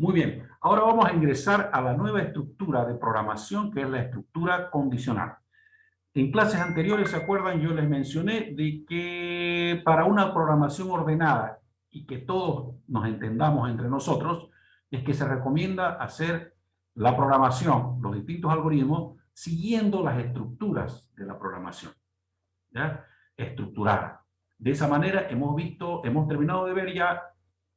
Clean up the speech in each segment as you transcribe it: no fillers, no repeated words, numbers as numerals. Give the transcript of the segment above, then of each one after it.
Muy bien, ahora vamos a ingresar a la nueva estructura de programación, que es la estructura condicional. En clases anteriores, ¿se acuerdan? Yo les mencioné de que para una programación ordenada y que todos nos entendamos entre nosotros, es que se recomienda hacer la programación, los distintos algoritmos, siguiendo las estructuras de la programación, ¿ya? Estructurada. De esa manera hemos terminado de ver ya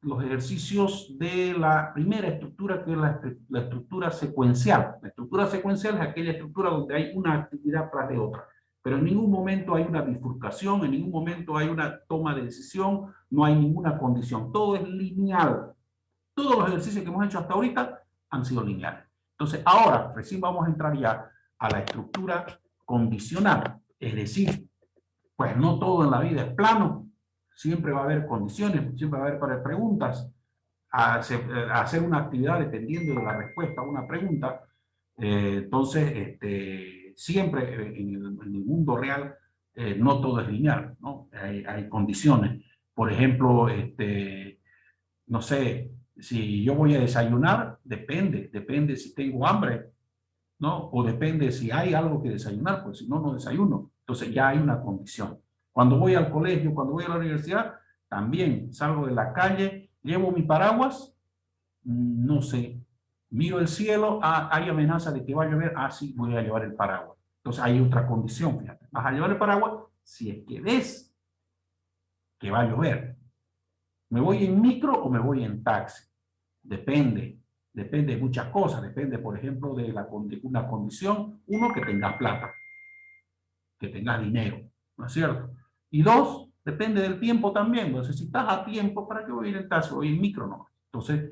los ejercicios de la primera estructura, que es la estructura secuencial. La estructura secuencial es aquella estructura donde hay una actividad tras de otra, pero en ningún momento hay una bifurcación, en ningún momento hay una toma de decisión, no hay ninguna condición. Todo es lineal. Todos los ejercicios que hemos hecho hasta ahorita han sido lineales. Entonces, ahora recién vamos a entrar ya a la estructura condicional, es decir, pues no todo en la vida es plano, siempre va a haber condiciones, siempre va a haber preguntas, hacer una actividad dependiendo de la respuesta a una pregunta. Entonces, siempre en el mundo real no todo es lineal, ¿no? Hay condiciones. Por ejemplo, no sé, si yo voy a desayunar, depende si tengo hambre, ¿no? O depende si hay algo que desayunar, pues si no, no desayuno. Entonces ya hay una condición. Cuando voy al colegio, cuando voy a la universidad, también salgo de la calle, llevo mi paraguas, no sé, miro el cielo, hay amenaza de que va a llover, sí, voy a llevar el paraguas. Entonces hay otra condición, fíjate. Vas a llevar el paraguas si es que ves que va a llover. ¿Me voy en micro o me voy en taxi? Depende de muchas cosas. Depende, por ejemplo, de una condición. Uno, que tengas plata, que tengas dinero, ¿no es cierto? Y dos, depende del tiempo también. Entonces, si estás a tiempo, ¿para qué voy a ir en taxi? Voy en micro, no. Entonces,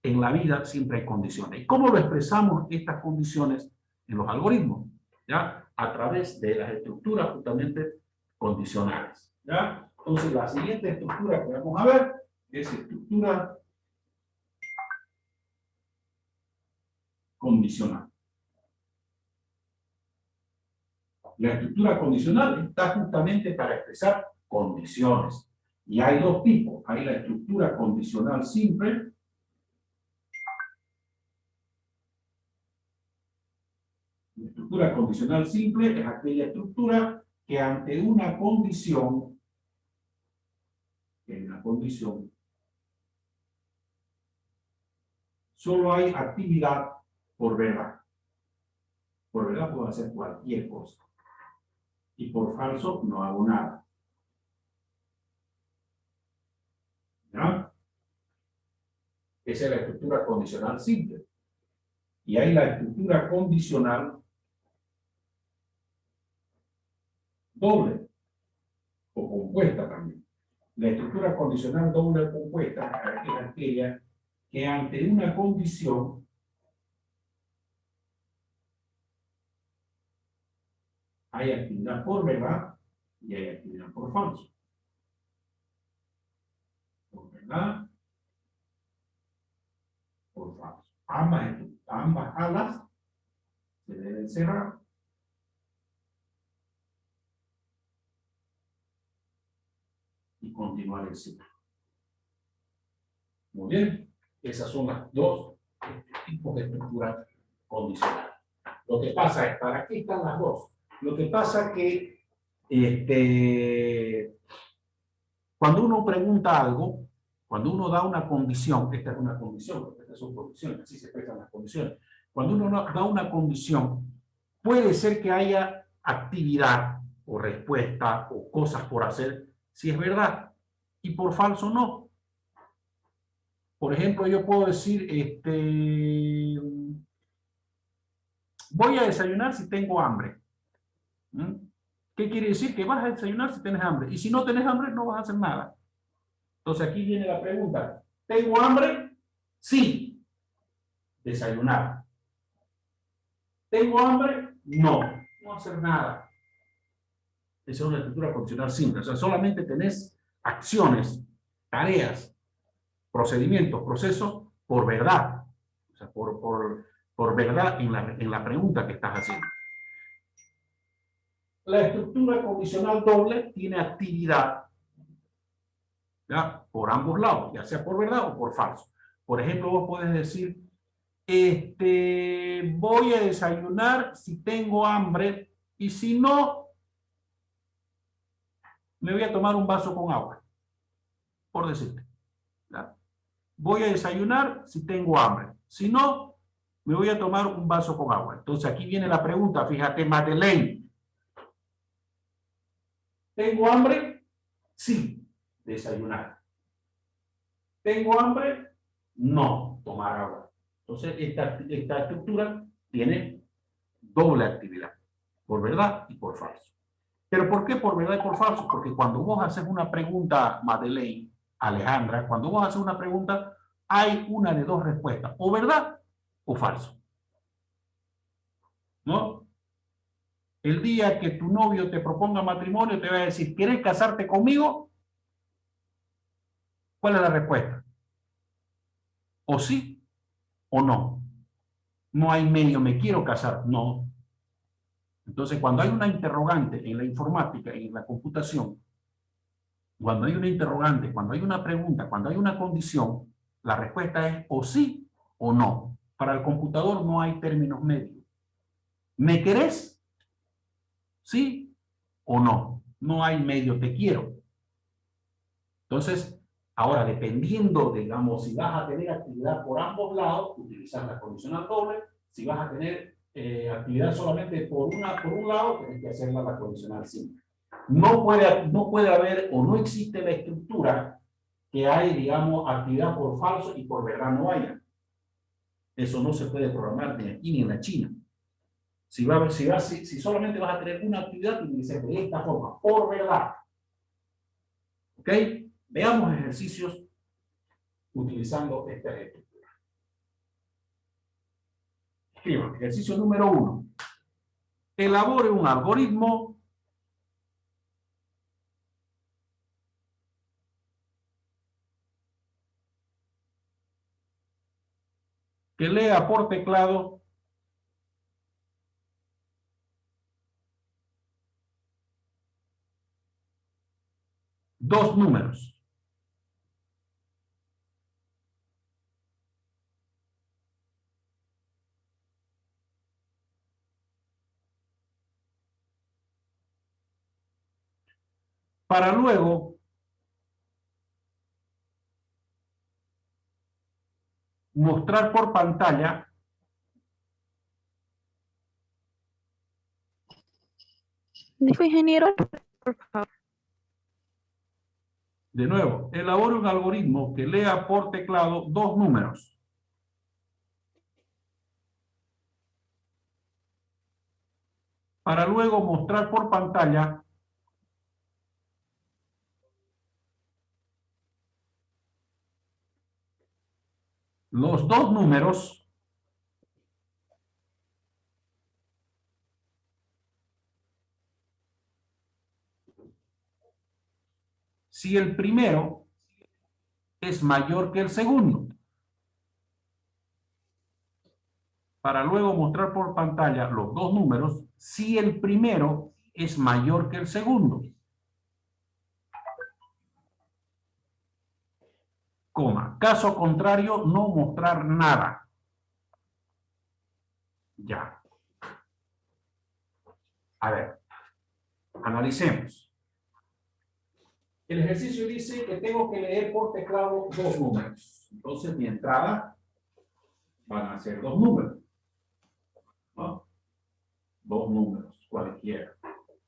en la vida siempre hay condiciones. ¿Y cómo lo expresamos estas condiciones en los algoritmos? ¿Ya? A través de las estructuras justamente condicionales. ¿Ya? Entonces, la siguiente estructura que vamos a ver es estructura condicional. La estructura condicional está justamente para expresar condiciones. Y hay dos tipos. Hay la estructura condicional simple. La estructura condicional simple es aquella estructura que ante una condición, solo hay actividad por verdad. Por verdad puedo hacer cualquier cosa. Y por falso no hago nada. ¿Ya? Esa es la estructura condicional simple. Y hay la estructura condicional doble o compuesta también. La estructura condicional doble o compuesta es aquella que ante una condición hay actividad por verdad y hay actividad por falso. Por verdad, por falso. Ambas alas se deben cerrar. Y continuar el ciclo. Muy bien. Esas son las dos tipos de estructura condicional. Lo que pasa es, ¿para qué están las dos? Lo que pasa es que cuando uno pregunta algo, cuando uno da una condición, esta es una condición, estas son condiciones, así se expresan las condiciones. Cuando uno da una condición, puede ser que haya actividad o respuesta o cosas por hacer, si es verdad, y por falso no. Por ejemplo, yo puedo decir, voy a desayunar si tengo hambre. ¿Mm? ¿Qué quiere decir? Que vas a desayunar si tienes hambre. Y si no tienes hambre, no vas a hacer nada. Entonces aquí viene la pregunta. ¿Tengo hambre? Sí. Desayunar. ¿Tengo hambre? No. No hacer nada. Esa es una estructura condicional simple. O sea, solamente tenés acciones, tareas, procedimientos, procesos por verdad. O sea, por verdad en la pregunta que estás haciendo. La estructura condicional doble tiene actividad, ¿ya? Por ambos lados, ya sea por verdad o por falso. Por ejemplo, vos podés decir, voy a desayunar si tengo hambre y si no, me voy a tomar un vaso con agua, por decirte. ¿Ya? Voy a desayunar si tengo hambre. Si no, me voy a tomar un vaso con agua. Entonces aquí viene la pregunta, fíjate, Madeleine. ¿Tengo hambre? Sí, desayunar. ¿Tengo hambre? No, tomar agua. Entonces esta estructura tiene doble actividad, por verdad y por falso. ¿Pero por qué por verdad y por falso? Porque cuando vos haces una pregunta, Madeleine, Alejandra, cuando vos haces una pregunta, hay una de dos respuestas, o verdad o falso. ¿No? El día que tu novio te proponga matrimonio, te va a decir, ¿querés casarte conmigo? ¿Cuál es la respuesta? ¿O sí o no? No hay medio, me quiero casar. No. Entonces, cuando hay una interrogante en la informática, en la computación, cuando hay una interrogante, cuando hay una pregunta, cuando hay una condición, la respuesta es o sí o no. Para el computador no hay términos medios. ¿Me querés? ¿Sí o no? No hay medio te quiero. Entonces, ahora, dependiendo, digamos, si vas a tener actividad por ambos lados, utilizar la condicional doble. Si vas a tener actividad solamente por un lado, tienes que hacerla la condicional simple. No puede haber o no existe la estructura que hay, digamos, actividad por falso y por verdad no haya. Eso no se puede programar ni aquí ni en la China. Si solamente vas a tener una actividad, tiene que ser de esta forma, por verdad. ¿Ok? Veamos ejercicios utilizando esta estructura. Escriban, ejercicio número 1. Elabore un algoritmo que lea por teclado dos números. Para luego mostrar por pantalla Dijo ingeniero, por favor. de nuevo, elabore un algoritmo que lea por teclado dos números. Para luego mostrar por pantalla los dos números si el primero es mayor que el segundo. Para luego mostrar por pantalla los dos números si el primero es mayor que el segundo. Coma. Caso contrario, no mostrar nada. Ya. A ver, analicemos. El ejercicio dice que tengo que leer por teclado dos números. Entonces, mi entrada van a ser dos números. ¿No? Dos números, cualquiera.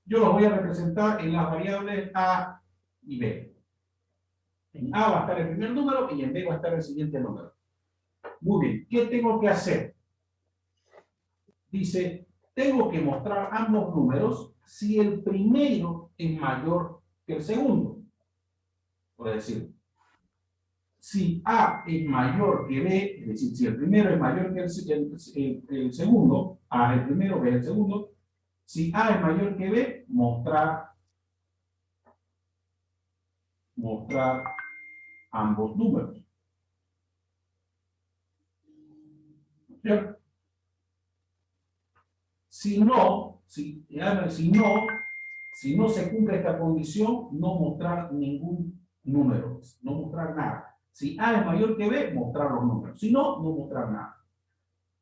Yo los voy a representar en las variables A y B. En A va a estar el primer número y en B va a estar el siguiente número. Muy bien, ¿qué tengo que hacer? Dice, tengo que mostrar ambos números si el primero es mayor que el segundo. Por decir, si A es mayor que B, es decir, si el primero es mayor que el segundo, A es el primero, B es el segundo, si A es mayor que B, mostrar ambos números. ¿Cierto? Si no se cumple esta condición, no mostrar ningún número, no mostrar nada. Si A es mayor que B, mostrar los números. Si no, no mostrar nada.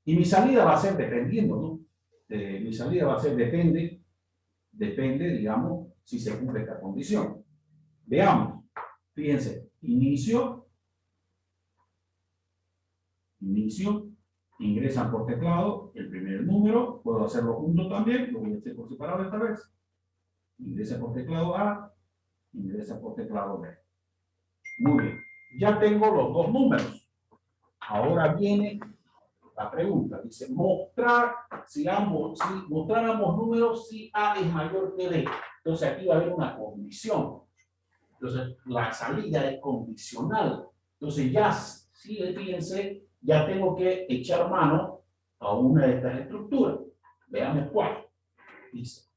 Y mi salida va a ser dependiendo, ¿no? Mi salida va a ser depende, digamos, si se cumple esta condición. Veamos. Fíjense, inicio, ingresan por teclado el primer número, puedo hacerlo junto también, lo voy a hacer por separado esta vez. Ingresa por teclado A, ingresa por teclado B. Muy bien, ya tengo los dos números. Ahora viene la pregunta, dice mostrar mostrar ambos números si A es mayor que B. Entonces aquí va a haber una condición. Entonces la salida es condicional. Entonces ya, sí, fíjense, ya tengo que echar mano a una de estas estructuras. Veamos cuál. Dice,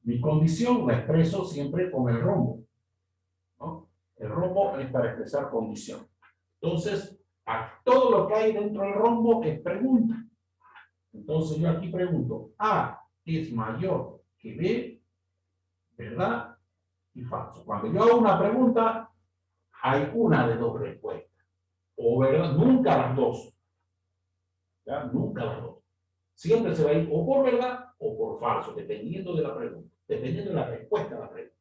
mi condición la expreso siempre con el rombo, ¿no? El rombo es para expresar condición. Entonces, a todo lo que hay dentro del rombo es pregunta. Entonces yo aquí pregunto, A es mayor que B, ¿verdad? Y falso. Cuando yo hago una pregunta, hay una de dos respuestas. O verdad, nunca las dos. ¿Ya? Nunca las dos. Siempre se va a ir o por verdad o por falso, dependiendo de la pregunta, dependiendo de la respuesta a la pregunta.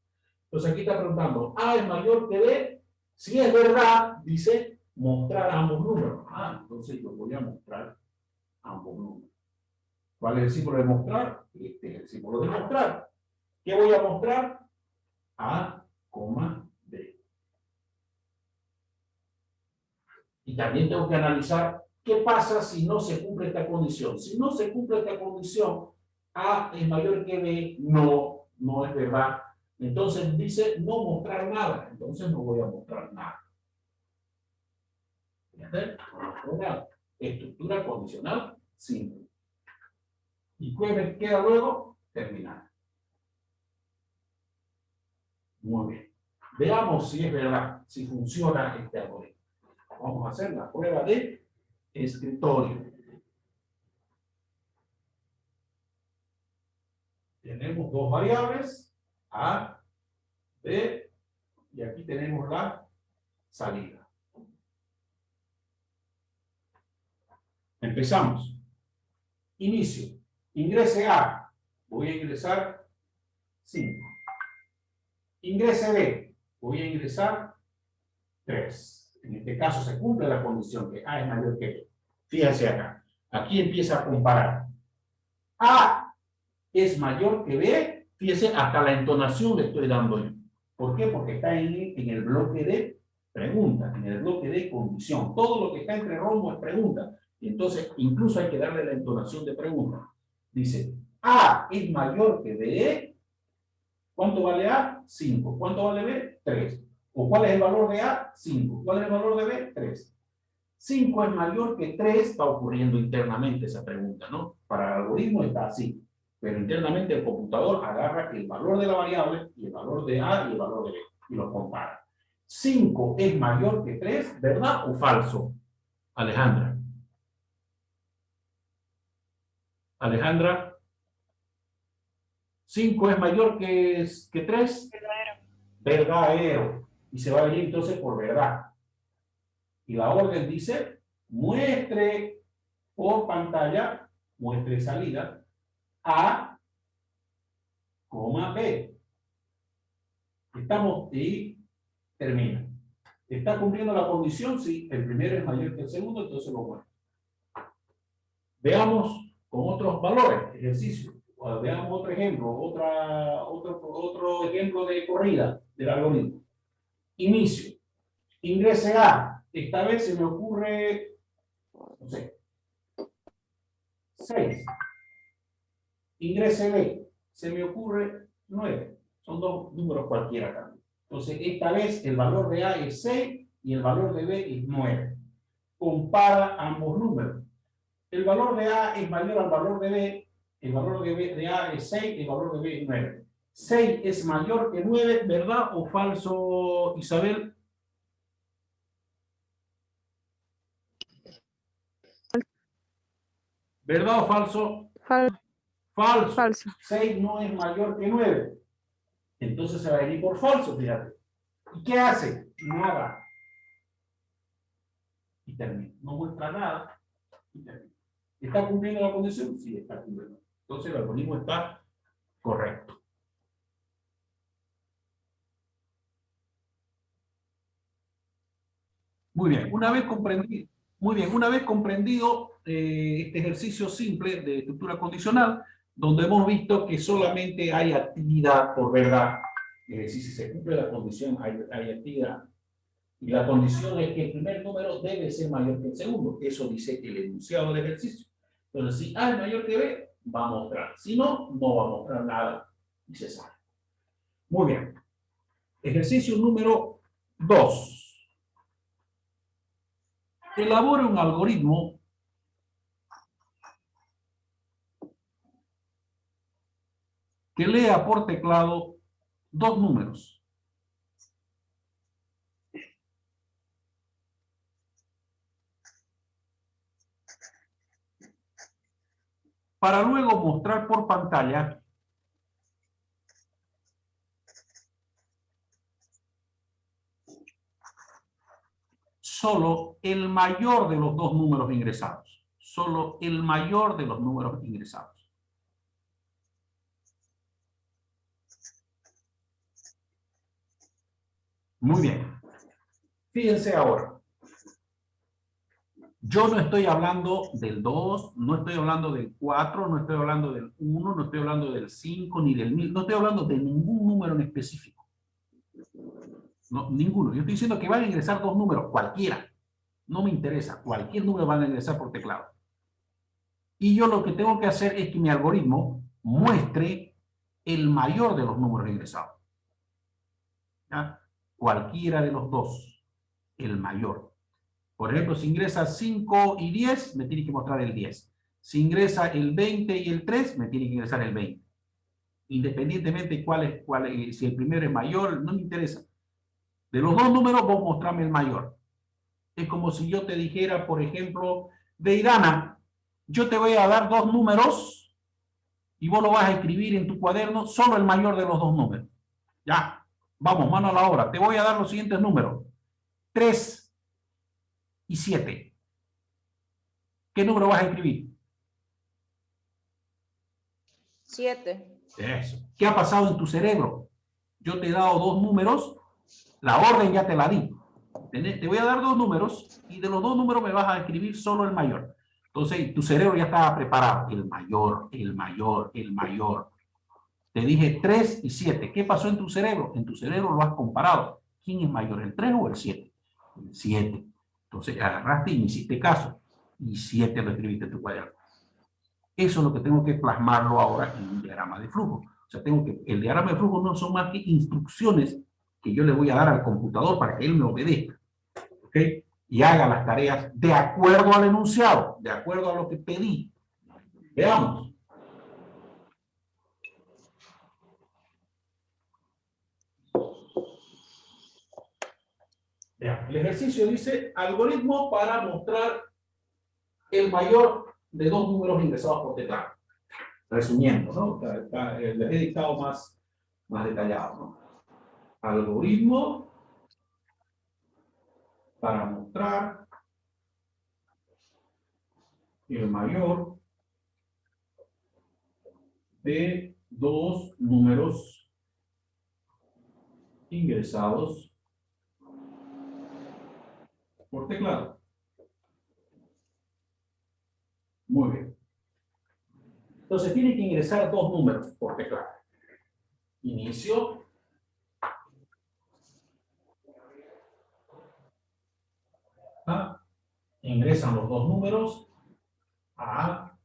Entonces aquí está preguntando, A es mayor que B. Si es verdad, dice, mostrar ambos números. Entonces yo voy a mostrar ambos números. ¿Cuál es el símbolo de mostrar? Este es el símbolo de mostrar. ¿Qué voy a mostrar? A, B. Y también tengo que analizar qué pasa si no se cumple esta condición. Si no se cumple esta condición, A es mayor que B, no es verdad. Entonces dice no mostrar nada. Entonces no voy a mostrar nada. ¿Entienden? Estructura condicional simple. ¿Y qué me queda luego? Terminar. Muy bien. Veamos si es verdad, si funciona este algoritmo. Vamos a hacer la prueba de escritorio. Tenemos dos variables, A, B, y aquí tenemos la salida. Empezamos. Inicio. Ingrese A. Voy a ingresar 5. Ingrese B. Voy a ingresar 3. En este caso se cumple la condición que A es mayor que B. Fíjense acá. Aquí empieza a comparar. A es mayor que B. Fíjense, hasta la entonación le estoy dando yo. ¿Por qué? Porque está en el bloque de pregunta, en el bloque de condición. Todo lo que está entre rombo es pregunta. Y entonces, incluso hay que darle la entonación de pregunta. Dice, A es mayor que B. ¿Cuánto vale A? 5. ¿Cuánto vale B? 3. ¿O cuál es el valor de A? 5. ¿Cuál es el valor de B? 3. 5 es mayor que 3, está ocurriendo internamente esa pregunta, ¿no? Para el algoritmo está así. Pero internamente el computador agarra el valor de la variable y el valor de A y el valor de B y los compara. 5 es mayor que 3, ¿verdad o falso? Alejandra. Alejandra. 5 es mayor que 3. Verdadero. Verdadero. Y se va a venir entonces por verdad. Y la orden dice, muestre por pantalla, muestre salida, A, B. Estamos y termina. ¿Está cumpliendo la condición? Sí, el primero es mayor que el segundo, entonces lo muestra. Veamos con otros valores, ejercicio. Veamos otro ejemplo, otro ejemplo de corrida del algoritmo. Inicio. Ingrese A. Esta vez se me ocurre, no sé, 6. Ingrese B. Se me ocurre 9. Son dos números cualquiera acá. Entonces, esta vez el valor de A es 6 y el valor de B es 9. Compara ambos números. El valor de A es mayor al valor de B. El valor de A es 6 y el valor de B es 9. 6 es mayor que 9, ¿verdad o falso, Isabel? ¿Verdad o falso? Falso. Falso. 6 no es mayor que 9. Entonces se va a venir por falso, fíjate. ¿Y qué hace? Nada. y termina. No muestra nada y termina. ¿Está cumpliendo la condición? Sí, está cumpliendo. Entonces el algoritmo está correcto. Muy bien, una vez comprendido este ejercicio simple de estructura condicional, donde hemos visto que solamente hay actividad por verdad, es decir, si se cumple la condición hay actividad, y la condición es que el primer número debe ser mayor que el segundo, eso dice el enunciado del ejercicio. Entonces, si A es mayor que B, va a mostrar, si no, no va a mostrar nada, y se sabe. Muy bien, ejercicio número 2. Elabore un algoritmo que lea por teclado dos números. Para luego mostrar por pantalla solo el mayor de los dos números ingresados. Solo el mayor de los números ingresados. Muy bien. Fíjense ahora. Yo no estoy hablando del 2, no estoy hablando del 4, no estoy hablando del 1, no estoy hablando del 5, ni del 1000. No estoy hablando de ningún número en específico. No, ninguno. Yo estoy diciendo que van a ingresar dos números, cualquiera. No me interesa. Cualquier número van a ingresar por teclado. Y yo lo que tengo que hacer es que mi algoritmo muestre el mayor de los números ingresados. ¿Ya? Cualquiera de los dos, el mayor. Por ejemplo, si ingresa 5 y 10, me tiene que mostrar el 10. Si ingresa el 20 y el 3, me tiene que ingresar el 20. Independientemente si el primero es mayor, no me interesa. De los dos números, vos mostrame el mayor. Es como si yo te dijera, por ejemplo, Deidana, yo te voy a dar dos números y vos lo vas a escribir en tu cuaderno, solo el mayor de los dos números. Ya, vamos, mano a la obra. Te voy a dar los siguientes números. 3 y 7. ¿Qué número vas a escribir? 7. Eso. ¿Qué ha pasado en tu cerebro? Yo te he dado dos números, la orden ya te la di. Te voy a dar dos números y de los dos números me vas a escribir solo el mayor. Entonces, tu cerebro ya estaba preparado. El mayor, el mayor, el mayor. Te dije 3 y 7. ¿Qué pasó en tu cerebro? En tu cerebro lo has comparado. ¿Quién es mayor, el 3 o el 7? El 7. Entonces, agarraste y me hiciste caso. Y 7 lo escribiste en tu cuaderno. Eso es lo que tengo que plasmarlo ahora en un diagrama de flujo. O sea, el diagrama de flujo no son más que instrucciones que yo le voy a dar al computador para que él me obedezca. ¿Ok? Y haga las tareas de acuerdo al enunciado, de acuerdo a lo que pedí. Veamos. Vean, el ejercicio dice algoritmo para mostrar el mayor de dos números ingresados por teclado. Resumiendo, ¿no? Les he dictado más detallado, ¿no? Algoritmo para mostrar el mayor de dos números ingresados por teclado. Muy bien. Entonces tiene que ingresar dos números por teclado. Inicio. Ingresan los dos números. A.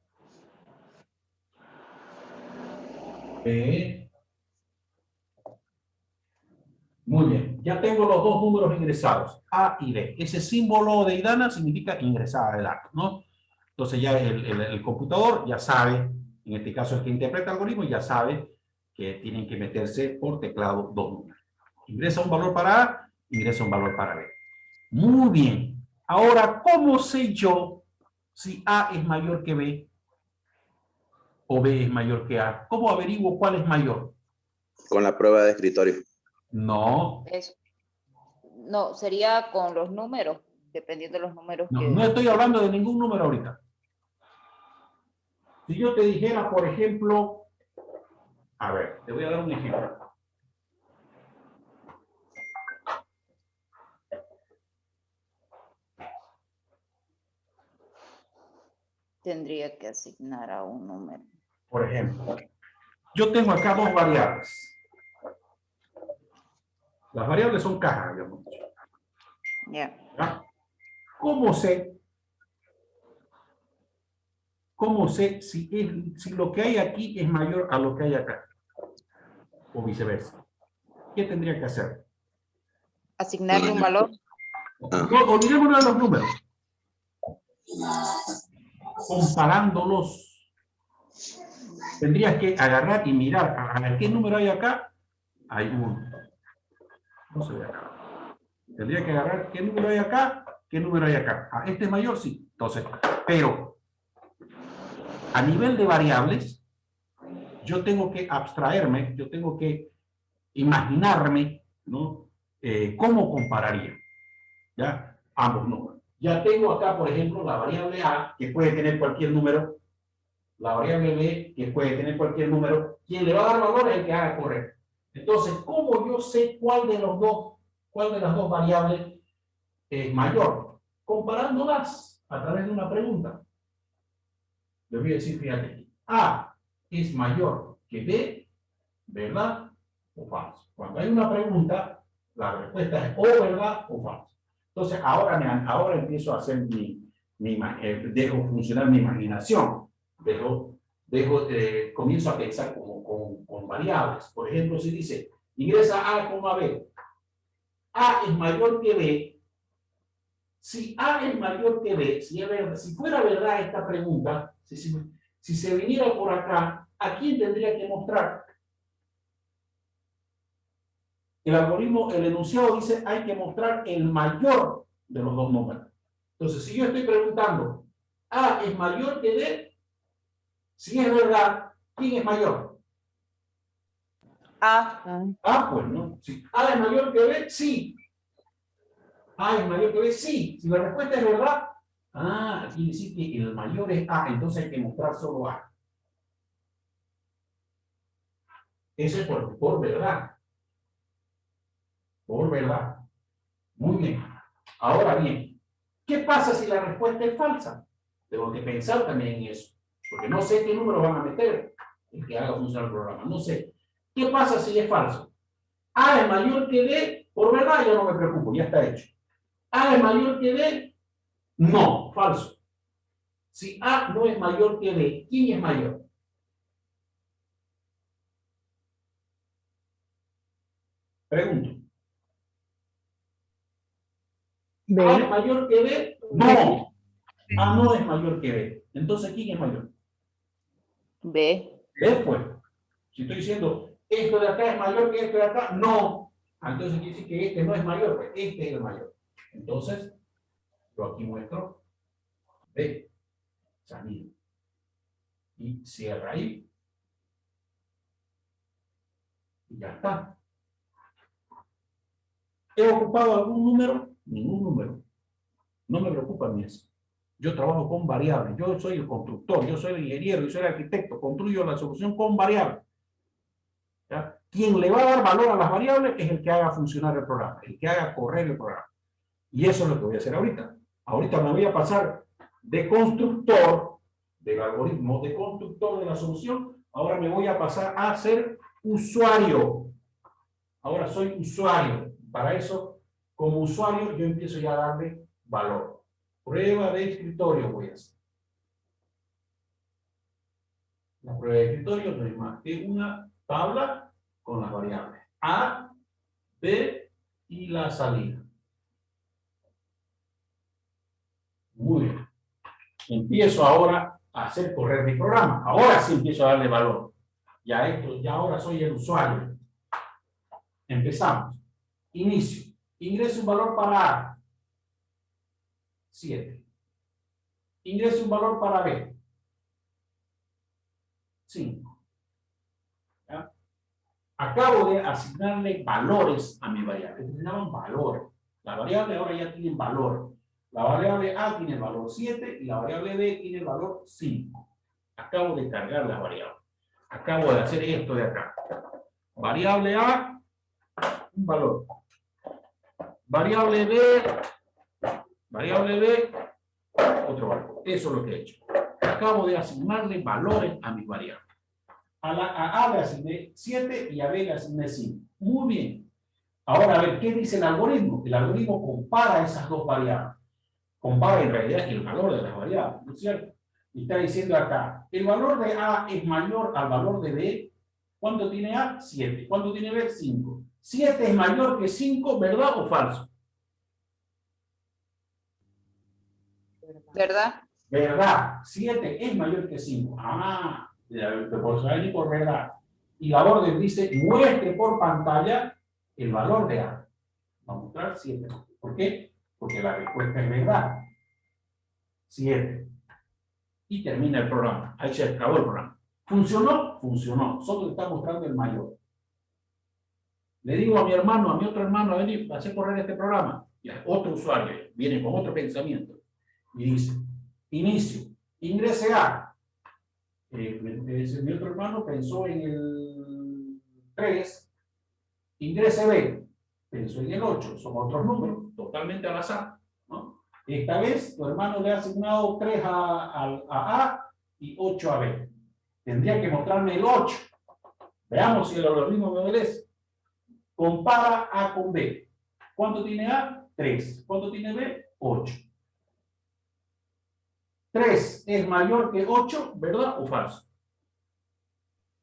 B. Muy bien. Ya tengo los dos números ingresados. A y B. Ese símbolo de Idana significa ingresada de datos, ¿no? Entonces ya el computador ya sabe, en este caso el que interpreta el algoritmo, ya sabe que tienen que meterse por teclado dos números. Ingresa un valor para A, ingresa un valor para B. Muy bien. Ahora, ¿cómo sé yo si A es mayor que B o B es mayor que A? ¿Cómo averiguo cuál es mayor? Con la prueba de escritorio. No. No, sería con los números. dependiendo de los números No, que... no estoy hablando de ningún número ahorita. Si yo te dijera, por ejemplo, a ver, te voy a dar un ejemplo. Tendría que asignar a un número. Por ejemplo, yo tengo acá dos variables. Las variables son cajas, digamos. Ya. ¿Ya? ¿Cómo sé si lo que hay aquí es mayor a lo que hay acá? O viceversa. ¿Qué tendría que hacer? Asignarle un valor. No, olvidémonos de los números. Comparándolos. Tendrías que agarrar y mirar a ver qué número hay acá. Hay uno. No se ve acá. Tendría que agarrar qué número hay acá, qué número hay acá. Ah, ¿este es mayor? Sí. Entonces, pero a nivel de variables, yo tengo que abstraerme, yo tengo que imaginarme, ¿no? ¿Cómo compararía? ¿Ya? Ambos números. Ya tengo acá, por ejemplo, la variable A, que puede tener cualquier número, la variable B, que puede tener cualquier número. Quien le va a dar valor es el que haga correr. Entonces, ¿cómo yo sé cuál de las dos variables es mayor? Comparándolas a través de una pregunta. Le voy a decir, fíjate, A es mayor que B, ¿verdad o falso? Cuando hay una pregunta, la respuesta es o verdad o falso. Entonces, ahora empiezo a hacer dejo funcionar mi imaginación. Comienzo a pensar con variables. Por ejemplo, si dice, ingresa A, B. A es mayor que B. Si A es mayor que B, si fuera verdad esta pregunta, si se viniera por acá, ¿a quién tendría que mostrar? El algoritmo, el enunciado dice, hay que mostrar el mayor de los dos números. Entonces, si yo estoy preguntando, A es mayor que B, si es verdad, ¿quién es mayor? A. A, pues no. Si A es mayor que B, sí. A es mayor que B, sí. Si la respuesta es verdad, quiere decir que el mayor es A, entonces hay que mostrar solo A. Eso es por verdad. Por verdad. Muy bien. Ahora bien, ¿qué pasa si la respuesta es falsa? Tengo que pensar también en eso. Porque no sé qué número van a meter el que haga funcionar el programa. No sé. ¿Qué pasa si es falso? A es mayor que B, por verdad yo no me preocupo, ya está hecho. A es mayor que B, no, falso. Si A no es mayor que B, ¿quién es mayor? Pregunto. B. ¿A es mayor que B? No. A no es mayor que B. Entonces, ¿quién es mayor? B. B, pues. Si estoy diciendo, esto de acá es mayor que esto de acá, no. Entonces quiere decir que este no es mayor, pues este es el mayor. Entonces, yo aquí muestro B. Salida. Y cierra ahí. Y ya está. ¿He ocupado algún número? Ningún número. No me preocupa ni eso. Yo trabajo con variables. Yo soy el constructor, yo soy el ingeniero, yo soy el arquitecto. Construyo la solución con variables. ¿Ya? Quien le va a dar valor a las variables es el que haga funcionar el programa, el que haga correr el programa. Y eso es lo que voy a hacer ahorita. Ahorita me voy a pasar de constructor del algoritmo, de constructor de la solución. Ahora me voy a pasar a ser usuario. Ahora soy usuario. Para eso, como usuario, yo empiezo ya a darle valor. Prueba de escritorio voy a hacer. La prueba de escritorio no es más que una tabla con las variables A, B y la salida. Muy bien. Empiezo ahora a hacer correr mi programa. Ahora sí empiezo a darle valor. Ya ahora soy el usuario. Empezamos. Inicio. Ingreso un valor para A. 7. Ingreso un valor para B. 5. ¿Ya? Acabo de asignarle valores a mi variable. Se llaman valores. La variable ahora ya tiene valor. La variable A tiene el valor 7 y la variable B tiene el valor 5. Acabo de cargar las variables. Acabo de hacer esto de acá. Variable A, un valor. Variable B, otro valor. Eso es lo que he hecho. Acabo de asignarle valores a mis variables. A A le asigné 7 y a B le asigné 5. Muy bien. Ahora, a ver, ¿qué dice el algoritmo? El algoritmo compara esas dos variables. Compara en realidad el valor de las variables, ¿no es cierto? Y está diciendo acá, el valor de A es mayor al valor de B. ¿Cuánto tiene A? 7. ¿Cuánto tiene B? 5. 7 es mayor que 5, ¿verdad o falso? ¿Verdad? ¿Verdad? 7 es mayor que 5. Por verdad. Y la orden dice, muestre por pantalla el valor de A. Va a mostrar 7. ¿Por qué? Porque la respuesta es verdad. 7. Y termina el programa. Ahí se acabó el programa. ¿Funcionó? Funcionó. Solo está mostrando el mayor. Le digo a mi hermano, a mi otro hermano, a venir, a hacer correr este programa. Y otro usuario viene con otro pensamiento. Y dice, inicio, ingrese A. Mi otro hermano pensó en el 3. Ingrese B. Pensó en el 8. Son otros números, totalmente al azar, ¿no? Esta vez tu hermano le ha asignado 3 a A y 8 a B. Tendría que mostrarme el 8. Veamos si el algoritmo me obedece. Compara A con B. ¿Cuánto tiene A? 3. ¿Cuánto tiene B? 8. 3 es mayor que 8, ¿verdad o falso?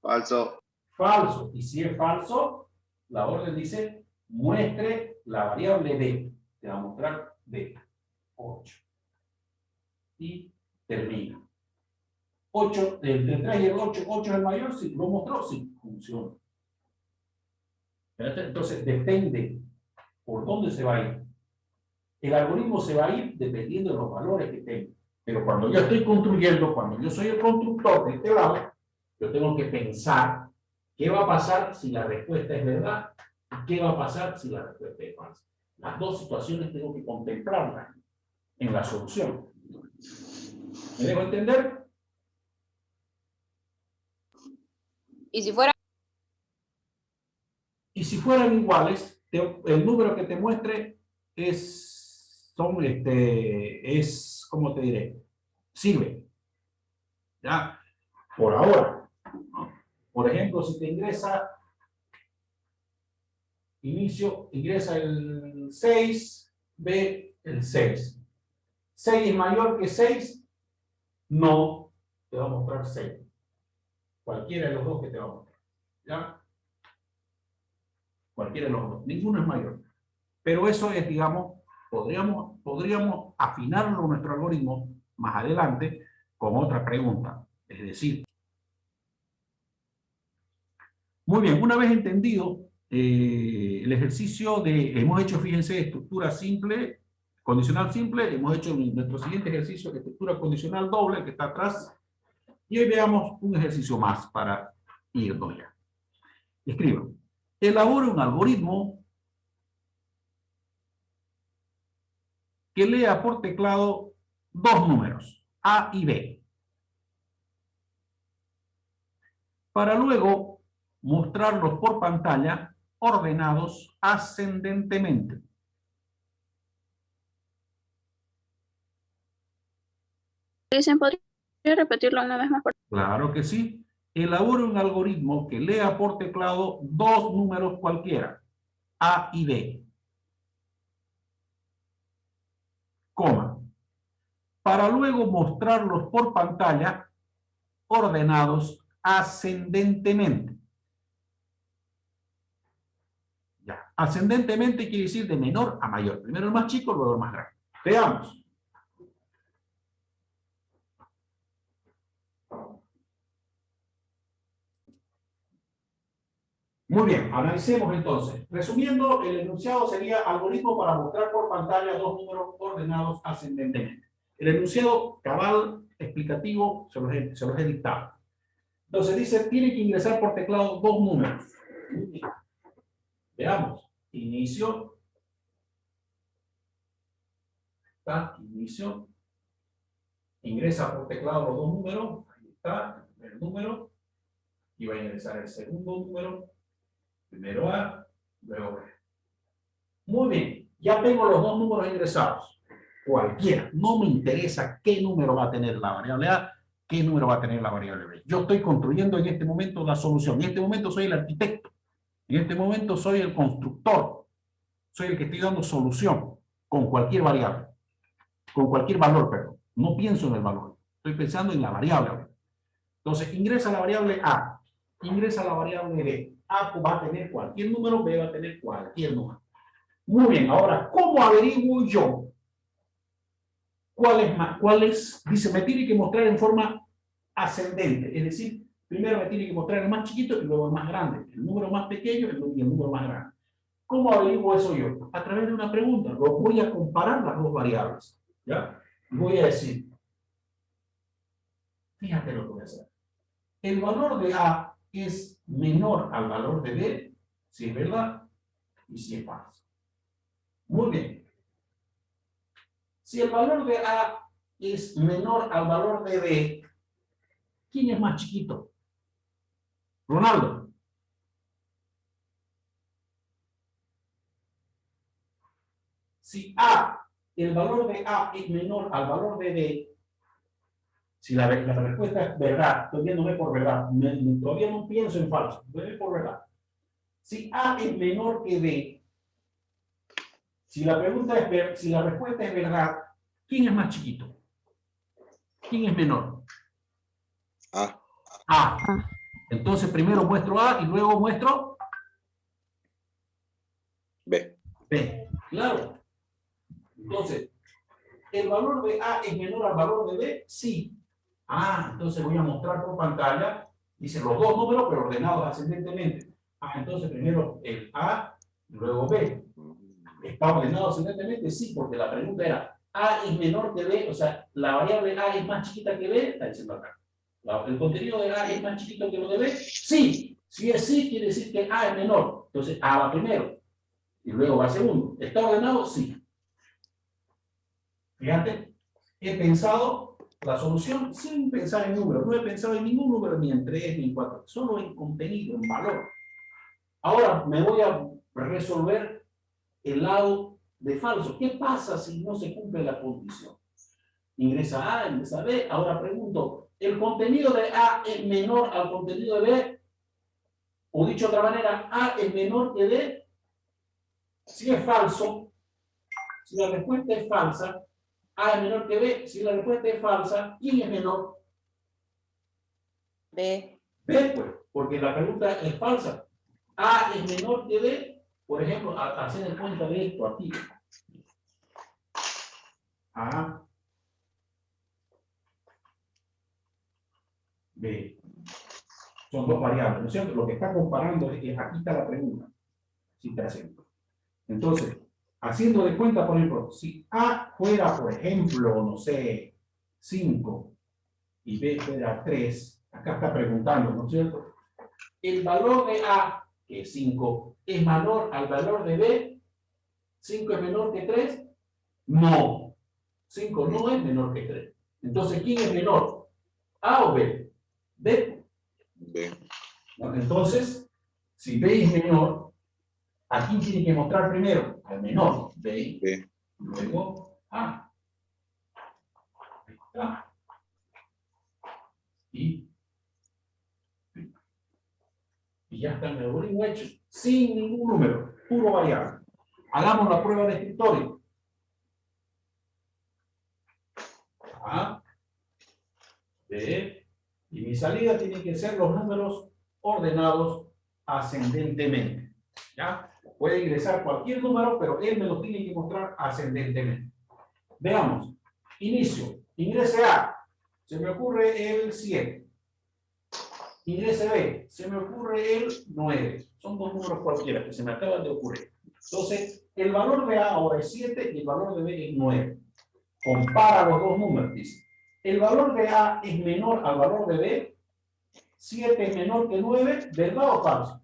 Falso. Falso. Y si es falso, la orden dice, muestre la variable B. Te va a mostrar B. 8. Y termina. 8, entre 3 y el 8, 8 es el mayor, sí, lo mostró, sí, funciona. Entonces, depende por dónde se va a ir. El algoritmo se va a ir dependiendo de los valores que tenga. Pero cuando yo estoy construyendo, cuando yo soy el constructor de este lado, yo tengo que pensar qué va a pasar si la respuesta es verdad y qué va a pasar si la respuesta es falsa. Las dos situaciones tengo que contemplarlas en la solución. ¿Me dejo entender? Y si fuera... Y si fueran iguales, el número que te muestre ¿cómo te diré? Sirve. ¿Ya? Por ahora, ¿no? Por ejemplo, si te ingresa el 6, ve el 6. 6 es mayor que 6, no, te va a mostrar 6. Cualquiera de los dos que te va a mostrar. ¿Ya? Cualquiera de los dos. Ninguno es mayor. Pero eso es, digamos, podríamos afinarlo nuestro algoritmo más adelante con otra pregunta. Es decir, muy bien, una vez entendido el ejercicio hemos hecho, fíjense, estructura simple, condicional simple, hemos hecho nuestro siguiente ejercicio de estructura condicional doble, que está atrás, y hoy veamos un ejercicio más para irnos ya. Escriban. Elabora un algoritmo que lea por teclado dos números, A y B, para luego mostrarlos por pantalla ordenados ascendentemente. Dicen, ¿podría repetirlo una vez más? Claro que sí. Elabora un algoritmo que lea por teclado dos números cualquiera, A y B, coma, para luego mostrarlos por pantalla ordenados ascendentemente. Ya. Ascendentemente quiere decir de menor a mayor. Primero el más chico, luego el más grande. Veamos. Muy bien, analicemos entonces. Resumiendo, el enunciado sería algoritmo para mostrar por pantalla dos números ordenados ascendentemente. El enunciado cabal, explicativo, se los he dictado. Entonces dice, tiene que ingresar por teclado dos números. Veamos. Inicio. está, inicio. Ingresa por teclado los dos números. Ahí está, el primer número. Y va a ingresar el segundo número. Primero A, luego B. Muy bien, ya tengo los dos números ingresados. Cualquiera, no me interesa qué número va a tener la variable A, qué número va a tener la variable B. Yo estoy construyendo en este momento la solución. En este momento soy el arquitecto. En este momento soy el constructor. Soy el que estoy dando solución con cualquier variable. Con cualquier valor, perdón. No pienso en el valor. Estoy pensando en la variable. Entonces, ingresa la variable A. Ingresa la variable B. A va a tener cualquier número, B va a tener cualquier número. Muy bien, ahora, ¿cómo averiguo yo cuál es? Dice, me tiene que mostrar en forma ascendente, es decir, primero me tiene que mostrar el más chiquito y luego el más grande, el número más pequeño y el número más grande. ¿Cómo averiguo eso yo? A través de una pregunta. Lo voy a comparar las dos variables, ¿ya? Y voy a decir, fíjate lo que voy a hacer. El valor de A es menor al valor de B, si es verdad y si es falso. Muy bien. Si el valor de A es menor al valor de B, ¿quién es más chiquito? Ronaldo. Si el valor de A es menor al valor de B, si la respuesta es verdad, estoy viéndome por verdad, todavía no pienso en falso, voy por verdad. Si A es menor que B, si la respuesta es verdad, ¿quién es más chiquito? ¿Quién es menor? A. A. Entonces primero muestro A y luego muestro B. B. Claro. Entonces, ¿el valor de A es menor al valor de B? Sí. Entonces voy a mostrar por pantalla, dice los dos números, pero ordenados ascendentemente. Entonces primero el A y luego B. ¿Está ordenado ascendentemente? Sí, porque la pregunta era, A es menor que B, o sea, la variable A es más chiquita que B, está diciendo acá. ¿El contenido de A es más chiquito que lo de B? Sí. Si es sí, quiere decir que A es menor. Entonces A va primero y luego va segundo. ¿Está ordenado? Sí. Fíjate, he pensado la solución sin pensar en números. No he pensado en ningún número, ni en 3, ni en 4. Solo en contenido, en valor. Ahora me voy a resolver el lado de falso. ¿Qué pasa si no se cumple la condición? Ingresa A, ingresa B. Ahora pregunto, ¿el contenido de A es menor al contenido de B? O dicho de otra manera, A es menor que B. Si es falso, si la respuesta es falsa, A es menor que B. Si la respuesta es falsa, ¿quién es menor? B. B, pues, porque la pregunta es falsa. A es menor que B. Por ejemplo, hacer cuenta de esto aquí. A, B. Son dos variables, ¿no es cierto? Lo que está comparando es que aquí está la pregunta. Si te acento. Entonces, haciendo de cuenta, por ejemplo, si A fuera, por ejemplo, no sé, 5 y B fuera 3, acá está preguntando, ¿no es cierto? El valor de A, que es 5, ¿es menor al valor de B? ¿5 es menor que 3? No. 5 no es menor que 3. Entonces, ¿quién es menor? ¿A o B? B. B. Entonces, si B es menor, ¿a quién tiene que mostrar primero? Al menor. B. B. Luego A. Ahí está. Y ya está el algoritmo hecho. Sin ningún número. Puro variable. Hagamos la prueba de escritorio. A. B. Y mi salida tiene que ser los números ordenados ascendentemente. ¿Ya? Puede ingresar cualquier número, pero él me lo tiene que mostrar ascendentemente. Veamos. Inicio. Ingrese A. Se me ocurre el 7. Ingrese B. Se me ocurre el 9. Son dos números cualquiera que se me acaban de ocurrir. Entonces, el valor de A ahora es 7 y el valor de B es 9. Compara los dos números, dice. El valor de A es menor al valor de B. 7 es menor que 9. ¿Verdad o falso?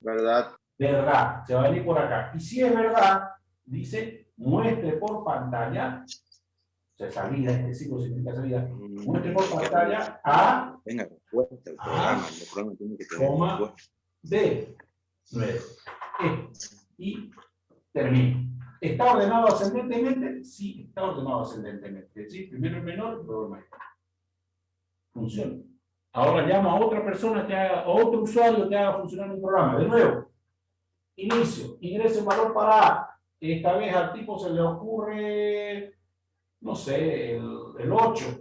¿Verdad? Verdad. Se va a venir por acá. Y si es verdad, dice, muestre por pantalla, o sea, salida, este signo significa salida, muestre por pantalla A, Venga, respuesta el programa. El programa tiene que tener coma, respuesta. D, 9. Y termino. ¿Está ordenado ascendentemente? Sí, está ordenado ascendentemente. ¿Sí? Primero el menor, luego el mayor. Funciona. Ahora llamo a otra persona que haga, a otro usuario que haga funcionar el programa. De nuevo, inicio, ingreso un valor para A. Esta vez al tipo se le ocurre, no sé, el 8.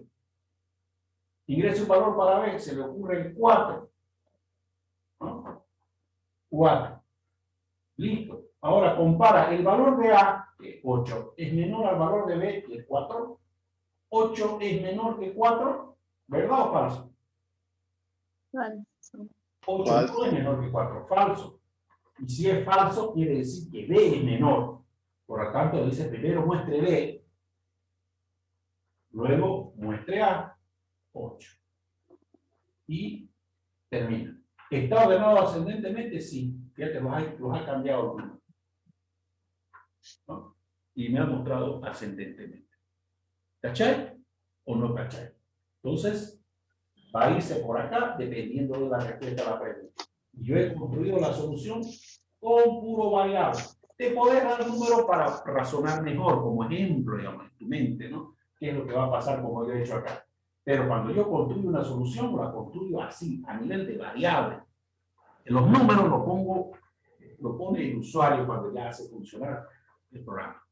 Ingreso un valor para B, se le ocurre el 4. ¿No? 4. Listo. Ahora compara el valor de A, que es 8, es menor al valor de B, que es 4. 8 es menor que 4, ¿verdad o falso? Falso. 8 no es menor que 4, falso. Y si es falso, quiere decir que B es menor. Por lo tanto, dice primero muestre B, luego muestre A, 8. Y termina. ¿Está ordenado ascendentemente? Sí. Fíjate, los ha cambiado. ¿No? Y me ha mostrado ascendentemente. ¿Cachai? ¿O no cachai? Entonces, va a irse por acá dependiendo de la respuesta a la pregunta. Yo he construido la solución con puro variable. Te podés dar números para razonar mejor, como ejemplo, digamos, en tu mente, ¿no? ¿Qué es lo que va a pasar como yo he hecho acá? Pero cuando yo construyo una solución, la construyo así, a nivel de variable. Los números los pone el usuario cuando ya hace funcionar el programa.